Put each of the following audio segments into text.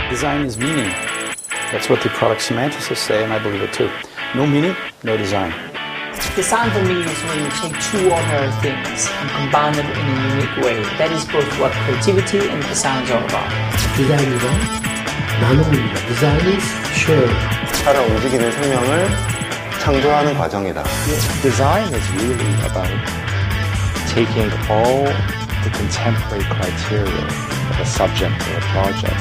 Design is meaning. That's what the product semanticists say, and I believe it too. No meaning, no design. Design for me is when you take two ordinary things and combine them in a unique way. That is both what creativity and design is all about. 디자인이란 나눔입니다. Design is sharing. 살아 움직이는 생명을 창조하는 과정이다. Design is really about taking all the contemporary criteria of a subject or a project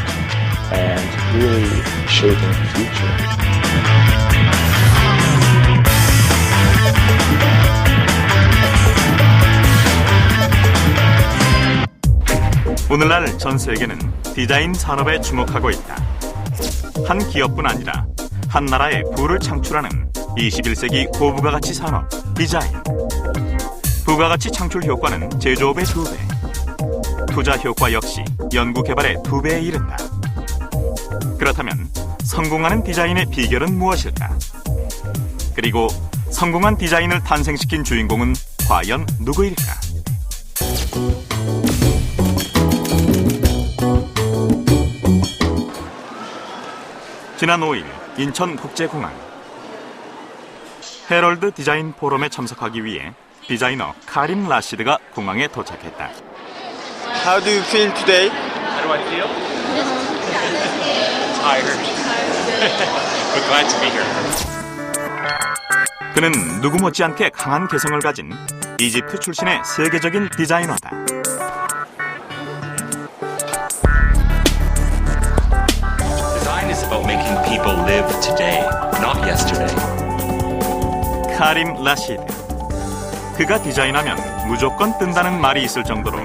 and really shaping the future. 오늘날 전 세계는 디자인 산업에 주목하고 있다. 한 기업뿐 아니라 한 나라의 부를 창출하는 21세기 고부가가치 산업, 디자인. 부가가치 창출 효과는 제조업의 2배, 투자 효과 역시 연구개발의 2배에 이른다. 그렇다면 성공하는 디자인의 비결은 무엇일까? 그리고 성공한 디자인을 탄생시킨 주인공은 과연 누구일까? 지난 5일 인천국제공항 헤럴드 디자인 포럼에 참석하기 위해 디자이너 카림 라시드가 공항에 도착했다. How do you feel today? How do I feel? Tired. But glad to be here. 그는 누구 못지않게 강한 개성을 가진 이집트 출신의 세계적인 디자이너다. Design is about making people live today, not yesterday. 카림 라시드. 그가 디자인하면 무조건 뜬다는 말이 있을 정도로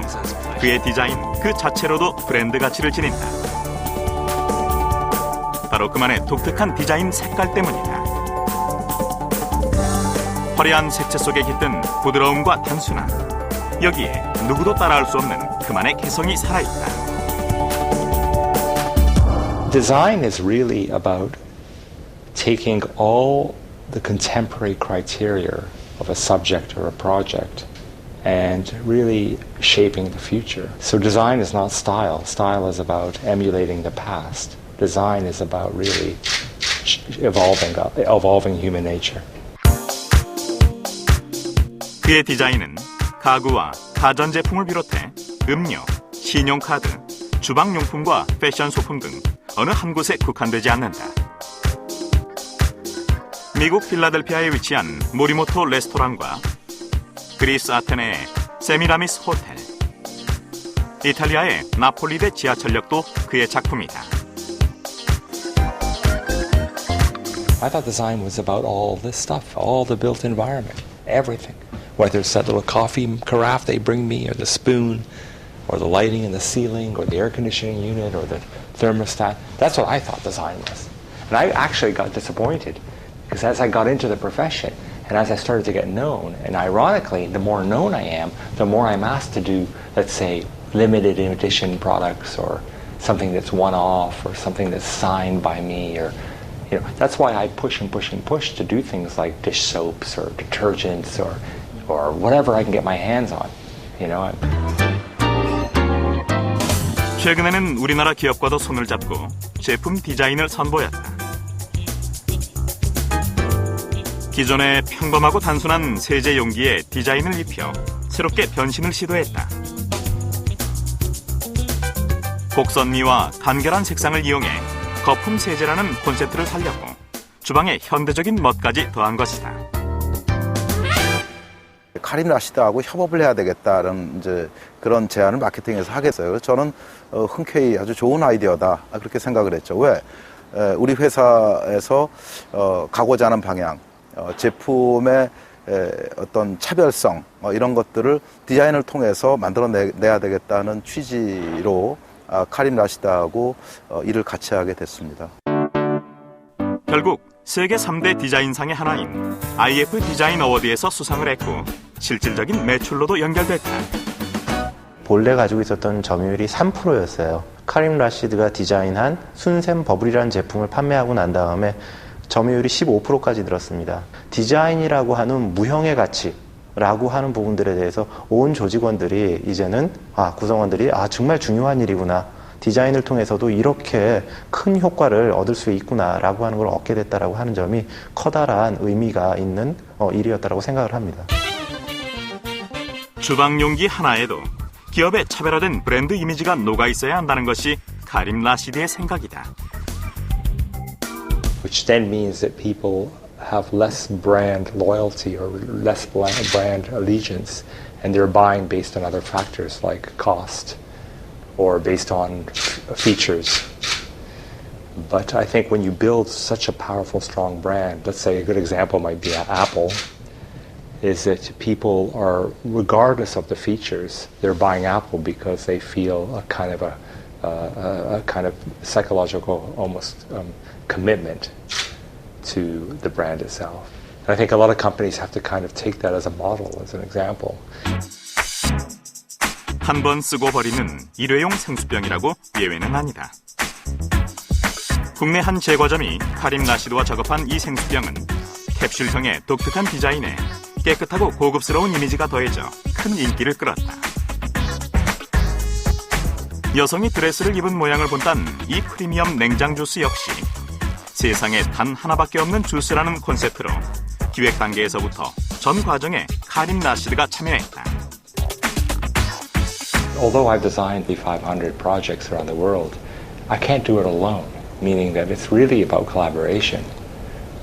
그의 디자인 그 자체로도 브랜드 가치를 지닌다. 바로 그만의 독특한 디자인 색깔 때문이다. 화려한 색채 속에 깃든 부드러움과 단순함. 여기에 누구도 따라할 수 없는 그만의 개성이 살아있다. Design is really about taking all the contemporary criteria of a subject or a project and really shaping the future. So design is not style. Style is about emulating the past. Design is about really evolving human nature. 그의 디자인은 가구와 가전제품을 비롯해 음료, 신용카드, 주방용품과 패션 소품 등 어느 한 곳에 국한되지 않는다. 미국 필라델피아에 위치한 모리모토 레스토랑과 그리스 아테네의 세미라미스 호텔, 이탈리아의 나폴리대 지하철역도 그의 작품이다. I thought design was about all this stuff, all the built environment, everything. Whether it's that little coffee carafe they bring me, or the spoon, or the lighting in the ceiling, or the air conditioning unit, or the thermostat. That's what I thought design was. And I actually got disappointed, because as I got into the profession, and as I started to get known, and ironically, the more known I am, the more I'm asked to do, let's say, limited edition products, or something that's one-off, or something that's signed by me, or that's why I push and push and push to do things like dish soaps, or detergents, or whatever I can get my hands on. 최근에는 우리나라 기업과도 손을 잡고 제품 디자인을 선보였다. 기존의 평범하고 단순한 세제 용기에 디자인을 입혀 새롭게 변신을 시도했다. 곡선미와 간결한 색상을 이용해 거품 세제라는 콘셉트를 살렸고 주방에 현대적인 멋까지 더한 것이다. 카림 라시드하고 협업을 해야 되겠다는 이제 그런 제안을 마케팅에서 하겠어요. 저는 흔쾌히 아주 좋은 아이디어다 그렇게 생각을 했죠. 왜? 우리 회사에서 가고자 하는 방향, 제품의 어떤 차별성 이런 것들을 디자인을 통해서 만들어내야 되겠다는 취지로 카림 라시드하고 일을 같이 하게 됐습니다. 결국 세계 3대 디자인상의 하나인 IF 디자인 어워드에서 수상을 했고 실질적인 매출로도 연결됐다. 본래 가지고 있었던 점유율이 3%였어요. 카림 라시드가 디자인한 순샘 버블이라는 제품을 판매하고 난 다음에 점유율이 15%까지 늘었습니다. 디자인이라고 하는 무형의 가치라고 하는 부분들에 대해서 온 조직원들이 이제는 구성원들이 정말 중요한 일이구나. 디자인을 통해서도 이렇게 큰 효과를 얻을 수 있구나라고 하는 걸 얻게 됐다라고 하는 점이 커다란 의미가 있는 일이었다라고 생각을 합니다. 주방 용기 하나에도 기업의 차별화된 브랜드 이미지가 녹아 있어야 한다는 것이 카림 라시드의 생각이다. Which then means that people have less brand loyalty or less brand allegiance, and they're buying based on other factors like cost or based on features. But I think when you build such a powerful, strong brand, let's say a good example might be Apple, is that people are, regardless of the features, they're buying Apple because they feel a kind of psychological almost commitment to the brand itself. And I think a lot of companies have to kind of take that as a model, as an example. 한 번 쓰고 버리는 일회용 생수병이라고 예외는 아니다. 국내 한 제과점이 카림 라시드와 작업한 이 생수병은 캡슐형의 독특한 디자인에 깨끗하고 고급스러운 이미지가 더해져 큰 인기를 끌었다. 여성이 드레스를 입은 모양을 본딴 이 프리미엄 냉장 주스 역시 세상에 단 하나밖에 없는 주스라는 콘셉트로 기획 단계에서부터 전 과정에 카림 라시드가 참여했다. Although I've designed the 500 projects around the world, I can't do it alone, meaning that it's really about collaboration.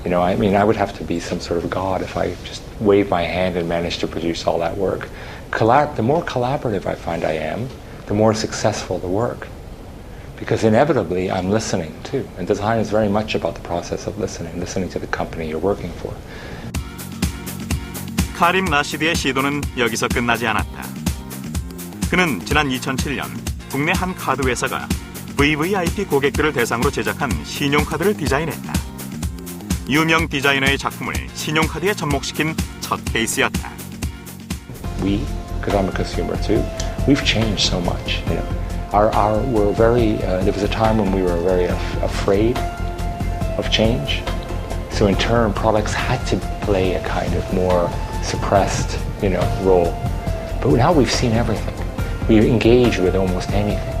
You know, I mean, I would have to be some sort of god if I just waved my hand and managed to produce all that work. The more collaborative I find I am, the more successful the work. Because inevitably, I'm listening too. And design is very much about the process of listening to the company you're working for. 카림 라시드의 시도는 여기서 끝나지 않았다. 그는 지난 2007년 국내 한 카드 회사가 VVIP 고객들을 대상으로 제작한 신용카드를 디자인했다. 유명 디자이너의 작품을 신용카드에 접목시킨 첫 케이스였다. We, because I'm a consumer too, we've changed so much. You know, we're very. There was a time when we were very afraid of change. So in turn, products had to play a kind of more suppressed, you know, role. But now we've seen everything. We engage with almost anything.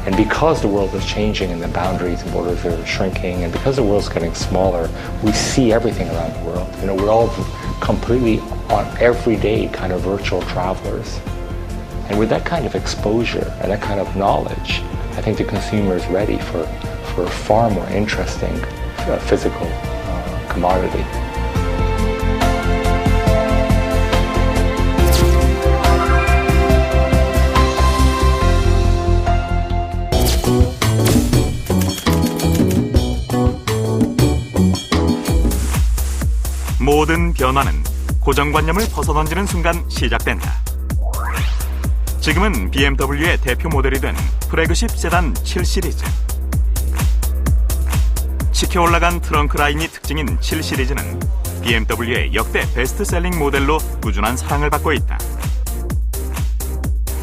And because the world is changing and the boundaries and borders are shrinking, and because the world's getting smaller, we see everything around the world. You know, we're all completely on everyday kind of virtual travelers. And with that kind of exposure and that kind of knowledge, I think the consumer is ready for a far more interesting physical commodity. 모든 변화는 고정관념을 벗어던지는 순간 시작된다. 지금은 BMW의 대표 모델이 된 플래그십 세단 7 시리즈. 치켜 올라간 트렁크 라인이 특징인 7 시리즈는 BMW의 역대 베스트셀링 모델로 꾸준한 사랑을 받고 있다.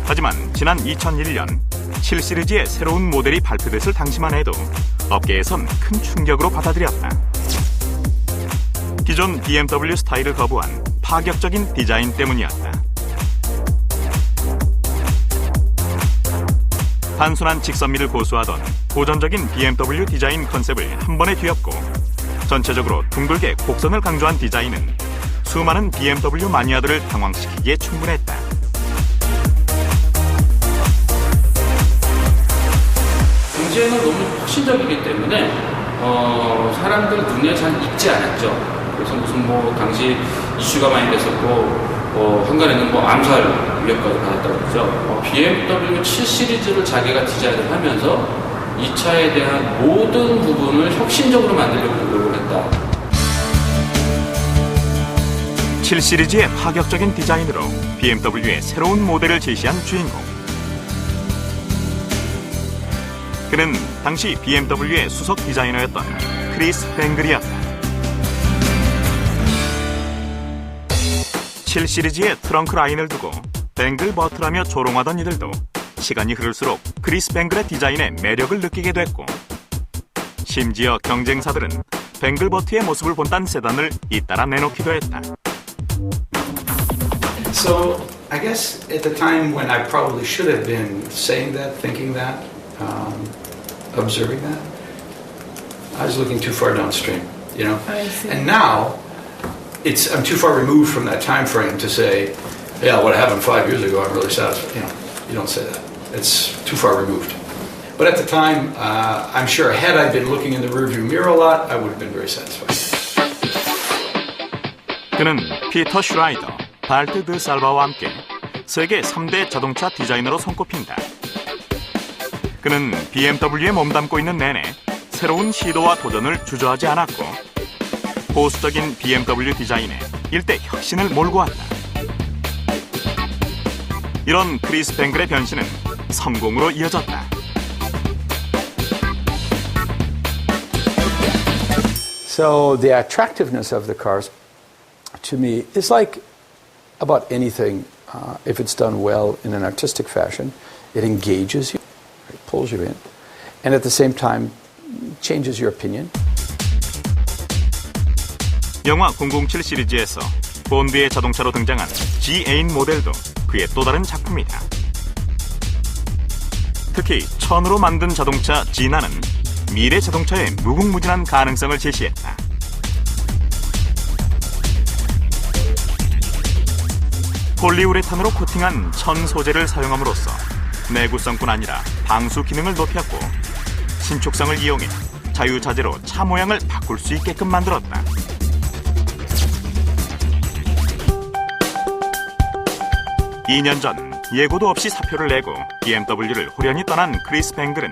하지만 지난 2001년 7 시리즈의 새로운 모델이 발표됐을 당시만 해도 업계에선 큰 충격으로 받아들였다. 기존 BMW 스타일을 거부한 파격적인 디자인 때문이었다. 단순한 직선미를 고수하던 고전적인 BMW 디자인 컨셉을 한 번에 뒤엎고 전체적으로 둥글게 곡선을 강조한 디자인은 수많은 BMW 마니아들을 당황시키기에 충분했다. 경쟁은 너무 혁신적이기 때문에 사람들 눈에 잘 익지 않았죠. 그래서 무슨 당시 이슈가 많이 됐었고 한간에는 암살 위협까지 받았다고 그러죠. BMW 7 시리즈를 자기가 디자인을 하면서 이 차에 대한 모든 부분을 혁신적으로 만들려고 노력을 했다. 7 시리즈의 파격적인 디자인으로 BMW의 새로운 모델을 제시한 주인공. 그는 당시 BMW의 수석 디자이너였던 크리스 뱅글이었다. 7 시리즈의 트렁크 라인을 두고 뱅글 버트라며 조롱하던 이들도 시간이 흐를수록 크리스 뱅글의 디자인에 매력을 느끼게 됐고, 심지어 경쟁사들은 뱅글 버트의 모습을 본딴 세단을 잇따라 내놓기도 했다. So I guess at the time when I probably should have been saying that, thinking that, observing that, I was looking too far downstream, you know? I see. And now, I'm too far removed from that time frame to say, yeah, what happened 5 years ago, I'm really satisfied. You know, you don't say that. It's too far removed. But at the time, I'm sure had I been looking in the rearview mirror a lot, I would have been very satisfied. 그는 피터 슈라이더, 발트 드 살바와 함께 세계 3대 자동차 디자이너로 손꼽힌다. 그는 BMW에 몸담고 있는 내내 새로운 시도와 도전을 주저하지 않았고 보수적인 BMW 디자인에 일대 혁신을 몰고 왔다. 이런 크리스 뱅글의 변신은 성공으로 이어졌다. So the attractiveness of the cars, to me, is like about anything. If it's done well in an artistic fashion, it engages you, it pulls you in, and at the same time changes your opinion. 영화 007 시리즈에서 본드의 자동차로 등장한 G8 모델도 그의 또 다른 작품이다. 특히 천으로 만든 자동차 지나는 미래 자동차의 무궁무진한 가능성을 제시했다. 폴리우레탄으로 코팅한 천 소재를 사용함으로써 내구성뿐 아니라 방수 기능을 높였고 신축성을 이용해 자유자재로 차 모양을 바꿀 수 있게끔 만들었다. (2년) 전 예고도 없이 사표를 내고 BMW를 호련히 떠난 크리스 뱅글은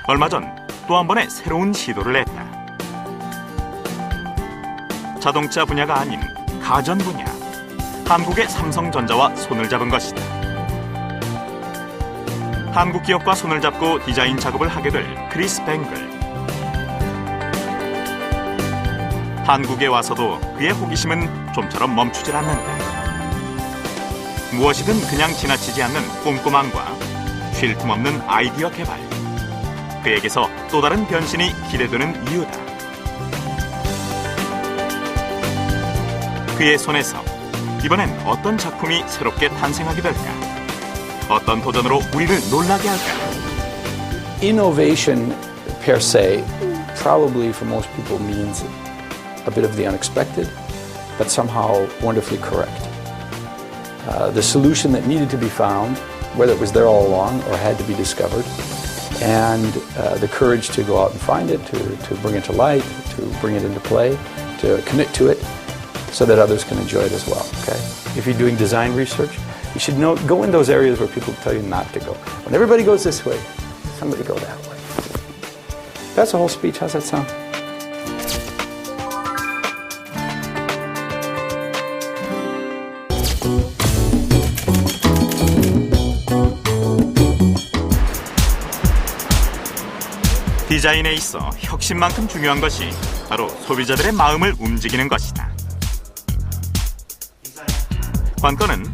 얼마 전 또 한 번의 새로운 시도를 했다. 자동차 분야가 아닌 가전 분야, 한국의 삼성전자와 손을 잡은 것이다. 한국 기업과 손을 잡고 디자인 작업을 하게 될 크리스 뱅글. 한국에 와서도 그의 호기심은 좀처럼 멈추질 않는다. 무엇이든 그냥 지나치지 않는 꼼꼼함과 쉴 틈 없는 아이디어 개발. 그에게서 또 다른 변신이 기대되는 이유다. 그의 손에서 이번엔 어떤 작품이 새롭게 탄생하게 될까? 어떤 도전으로 우리를 놀라게 할까? Innovation per se probably for most people means a bit of the unexpected, but somehow wonderfully correct. The solution that needed to be found, whether it was there all along or had to be discovered, and the courage to go out and find it, to bring it to light, to bring it into play, to commit to it so that others can enjoy it as well. Okay? If you're doing design research, you should go in those areas where people tell you not to go. When everybody goes this way, somebody go that way. That's the whole speech. How's that sound? 디자인에 있어 혁신만큼 중요한 것이 바로 소비자들의 마음을 움직이는 것이다. 관건은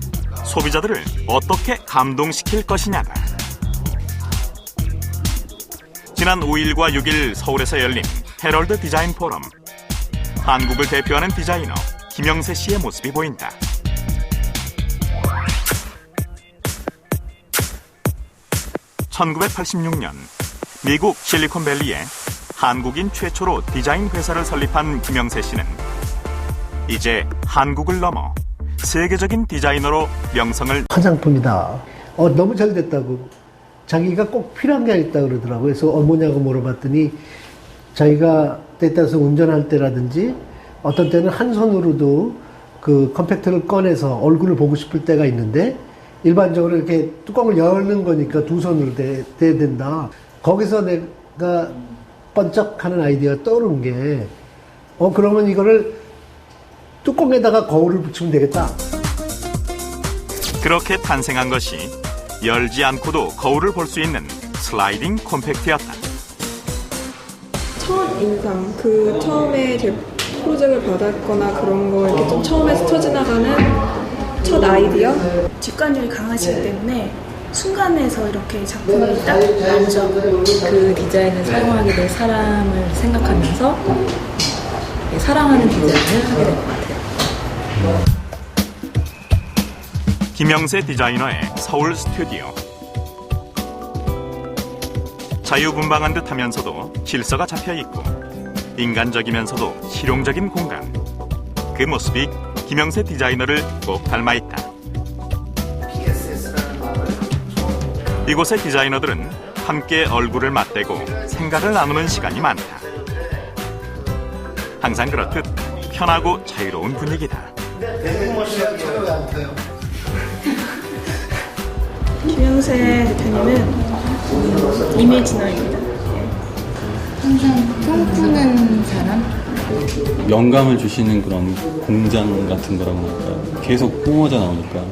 소비자들을 어떻게 감동시킬 것이냐다. 지난 5일과 6일 서울에서 열린 헤럴드 디자인 포럼. 한국을 대표하는 디자이너 김영세 씨의 모습이 보인다. (1986년) 미국 실리콘밸리에 한국인 최초로 디자인 회사를 설립한 김영세 씨는 이제 한국을 넘어 세계적인 디자이너로 명성을 화장품이다. 너무 잘 됐다고. 자기가 꼭 필요한 게 있다고 그러더라고요. 그래서 뭐냐고 물어봤더니 자기가 때 따라서 운전할 때라든지 어떤 때는 한 손으로도 그 컴팩트를 꺼내서 얼굴을 보고 싶을 때가 있는데 일반적으로 이렇게 뚜껑을 여는 거니까 두 손으로 돼야 된다. 거기서 내가 번쩍하는 아이디어가 떠오른 게 그러면 이거를 뚜껑에다가 거울을 붙이면 되겠다. 그렇게 탄생한 것이 열지 않고도 거울을 볼 수 있는 슬라이딩 컴팩트였다. 첫 인상, 그 처음에 제 프로젝트를 받았거나 그런 거 이렇게 좀 처음에 스쳐 지나가는 첫 아이디어? 직관력이 강하시기 때문에 순간에서 이렇게 작품이 딱 나오죠. 그 디자인을 사용하게 될 사람을 생각하면서 사랑하는 디자인을 하게 될 것 같아요. 김영세 디자이너의 서울 스튜디오. 자유분방한 듯하면서도 질서가 잡혀있고 인간적이면서도 실용적인 공간. 그 모습이 김영세 디자이너를 꼭 닮아있다. 이곳의 디자이너들은 함께 얼굴을 맞대고 생각을 나누는 시간이 많다. 항상 그렇듯 편하고 자유로운 분위기다. 김영세 대표님은 이미지너입니다. 항상 꿈꾸는 사람? 영감을 주시는 그런 공장 같은 거라고 할까. 계속 뿜어져 나오니까.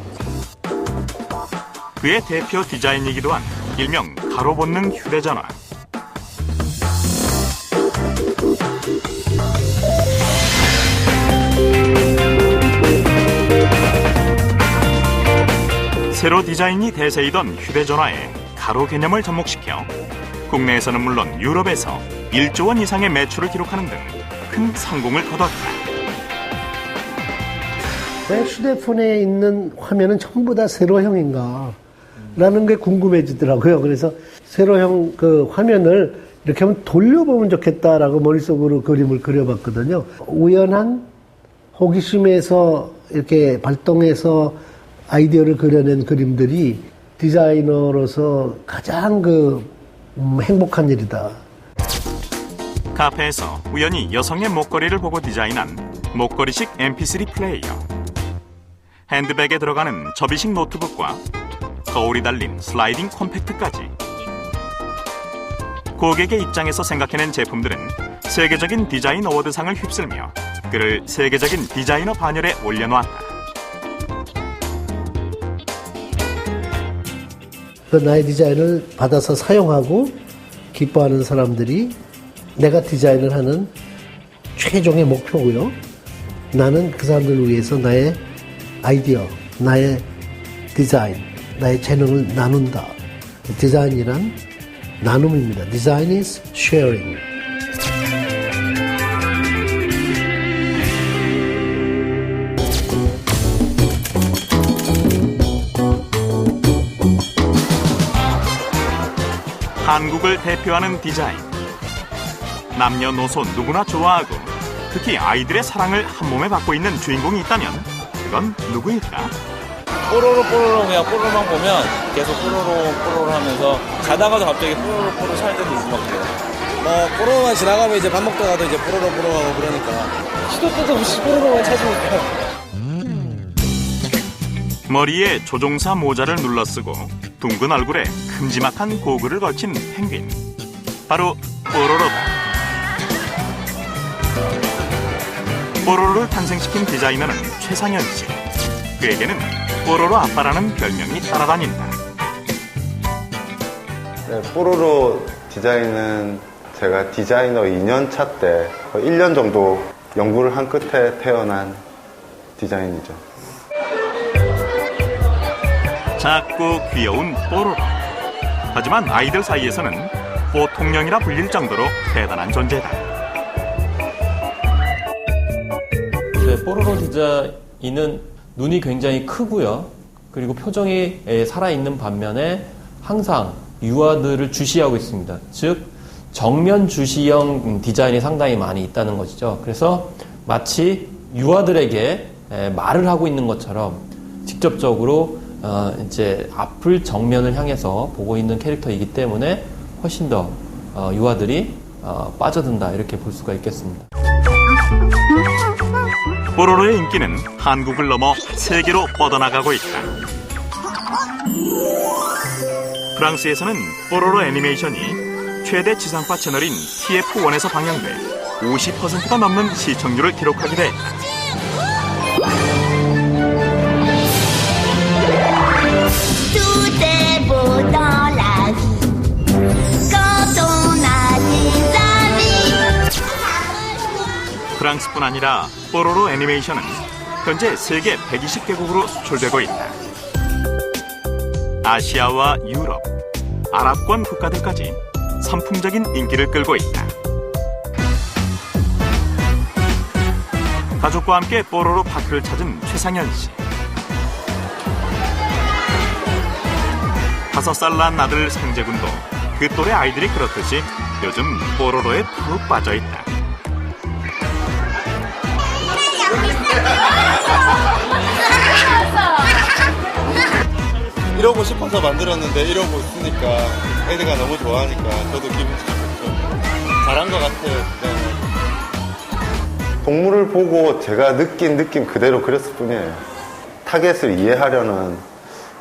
그의 대표 디자인이기도 한 일명 가로본능 휴대전화. 새로 디자인이 대세이던 휴대전화에 가로 개념을 접목시켜 국내에서는 물론 유럽에서 1조 원 이상의 매출을 기록하는 등 큰 성공을 거뒀다. 왜 휴대폰에 있는 화면은 전부 다 세로형인가? 라는 게 궁금해지더라고요. 그래서 세로형 그 화면을 이렇게 한번 돌려보면 좋겠다라고 머릿속으로 그림을 그려봤거든요. 우연한 호기심에서 이렇게 발동해서 아이디어를 그려낸 그림들이 디자이너로서 가장 행복한 일이다. 카페에서 우연히 여성의 목걸이를 보고 디자인한 목걸이식 MP3 플레이어. 핸드백에 들어가는 접이식 노트북과 거울이 달린 슬라이딩 컴팩트까지. 고객의 입장에서 생각해낸 제품들은 세계적인 디자인 어워드상을 휩쓸며 그를 세계적인 디자이너 반열에 올려놓았다. 나의 디자인을 받아서 사용하고 기뻐하는 사람들이 내가 디자인을 하는 최종의 목표고요. 나는 그 사람들을 위해서 나의 아이디어, 나의 디자인, 나의 재능을 나눈다. 디자인이란 나눔입니다. Design is sharing. 한국을 대표하는 디자인. 남녀노소 누구나 좋아하고 특히 아이들의 사랑을 한몸에 받고 있는 주인공이 있다면 그건 누구일까? 뽀로로 그냥 뽀로로만 보면 계속 뽀로로 하면서 자다가도 갑자기 뽀로로 살 때도 있고 막 그래요. 뽀로로만 지나가면 이제 밥 먹다가도 이제 뽀로로 하고 그러니까 시도 때도 없이 뽀로로만 찾으니까. 머리에 조종사 모자를 눌러쓰고 둥근 얼굴에 큼지막한 고글을 걸친 펭귄. 바로 뽀로로다. 뽀로로를 탄생시킨 디자이너는 최상현 씨. 그에게는 뽀로로 아빠라는 별명이 따라다닌다. 네, 뽀로로 디자인은 제가 디자이너 2년차 때 거의 1년 정도 연구를 한 끝에 태어난 디자인이죠. 작고 귀여운 뽀로로. 하지만 아이들 사이에서는 보통령이라 불릴 정도로 대단한 존재다. 네, 뽀로로 디자인은 눈이 굉장히 크고요. 그리고 표정이 살아있는 반면에 항상 유아들을 주시하고 있습니다. 즉 정면 주시형 디자인이 상당히 많이 있다는 것이죠. 그래서 마치 유아들에게 말을 하고 있는 것처럼 직접적으로 이제 앞을 정면을 향해서 보고 있는 캐릭터이기 때문에 훨씬 더 유아들이 빠져든다 이렇게 볼 수가 있겠습니다. 뽀로로의 인기는 한국을 넘어 세계로 뻗어나가고 있다. 프랑스에서는 뽀로로 애니메이션이 최대 지상파 채널인 TF1에서 방영돼 50%가 넘는 시청률을 기록하기도 했다. 프랑스뿐 아니라 뽀로로 애니메이션은 현재 세계 120개국으로 수출되고 있다. 아시아와 유럽, 아랍권 국가들까지 선풍적인 인기를 끌고 있다. 가족과 함께 뽀로로 파크를 찾은 최상현 씨. 5살 난 아들 상재군도 그 또래 아이들이 그렇듯이 요즘 뽀로로에 푹 빠져있다. 이러고 싶어서 만들었는데 이러고 있으니까 애들가 너무 좋아하니까 저도 기분이 좋죠. 잘한 것 같아요. 동물을 보고 제가 느낀 느낌 그대로 그렸을 뿐이에요. 타겟을 이해하려는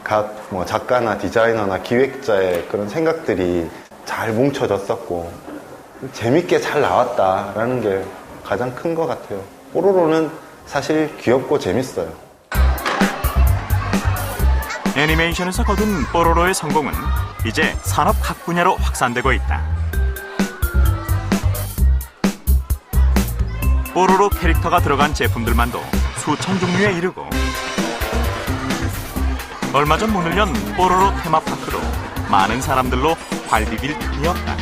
각 작가나 디자이너나 기획자의 그런 생각들이 잘 뭉쳐졌었고 재밌게 잘 나왔다라는 게 가장 큰 것 같아요. 뽀로로는 사실 귀엽고 재밌어요. 애니메이션에서 거둔 뽀로로의 성공은 이제 산업 각 분야로 확산되고 있다. 뽀로로 캐릭터가 들어간 제품들만도 수천 종류에 이르고 얼마 전 문을 연 뽀로로 테마파크도 많은 사람들로 발디딜 틈이 없다.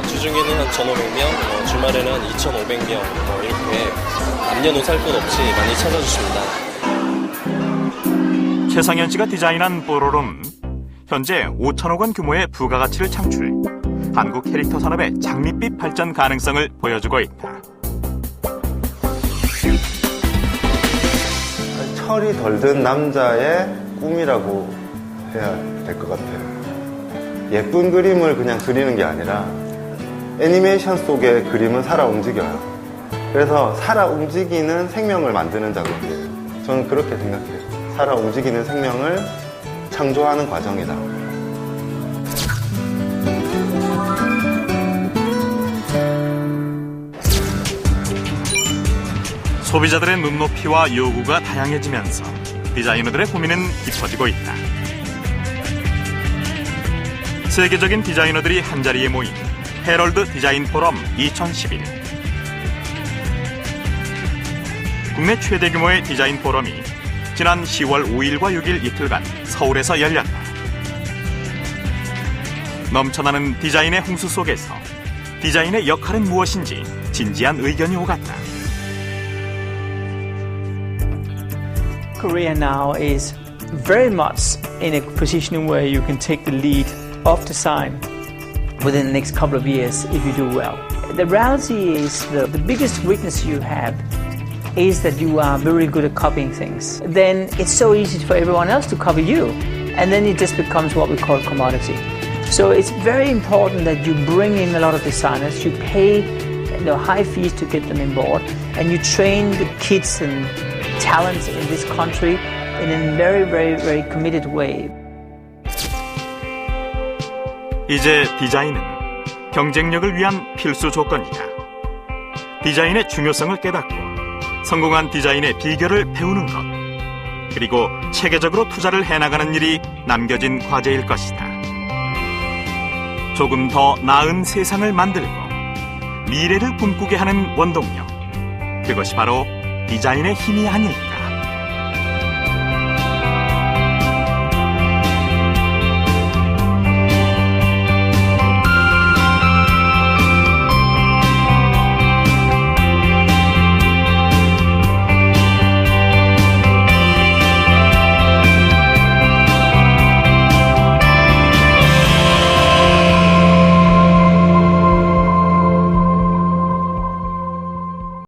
주중에는 한 1,500명, 주말에는 한 2,500명 이렇게 남녀노소 할 것 없이 많이 찾아주십니다. 최상현 씨가 디자인한 뽀로로는 현재 5천억 원 규모의 부가가치를 창출, 한국 캐릭터 산업의 장밋빛 발전 가능성을 보여주고 있다. 철이 덜 든 남자의 꿈이라고 해야 될 것 같아요. 예쁜 그림을 그냥 그리는 게 아니라 애니메이션 속의 그림은 살아 움직여요. 그래서 살아 움직이는 생명을 만드는 작업이에요. 저는 그렇게 생각해요. 살아 움직이는 생명을 창조하는 과정이다. 소비자들의 눈높이와 요구가 다양해지면서 디자이너들의 고민은 깊어지고 있다. 세계적인 디자이너들이 한자리에 모인 헤럴드 디자인 포럼 2011. 국내 최대 규모의 디자인 포럼이 지난 10월 5일과 6일 이틀간 서울에서 열렸다. 넘쳐나는 디자인의 홍수 속에서 디자인의 역할은 무엇인지 진지한 의견이 오갔다. Korea now is very much in a position where you can take the lead of design within the next couple of years if you do well. The reality is the biggest weakness you have is that you are very good at copying things. Then it's so easy for everyone else to copy you, and then it just becomes what we call commodity. So it's very important that you bring in a lot of designers, you pay high fees to get them on board, and you train the kids and talents in this country in a very, very, very committed way. 이제 디자인은 경쟁력을 위한 필수 조건이다. 디자인의 중요성을 깨닫고 성공한 디자인의 비결을 배우는 것, 그리고 체계적으로 투자를 해나가는 일이 남겨진 과제일 것이다. 조금 더 나은 세상을 만들고 미래를 꿈꾸게 하는 원동력, 그것이 바로 디자인의 힘이 아닐까.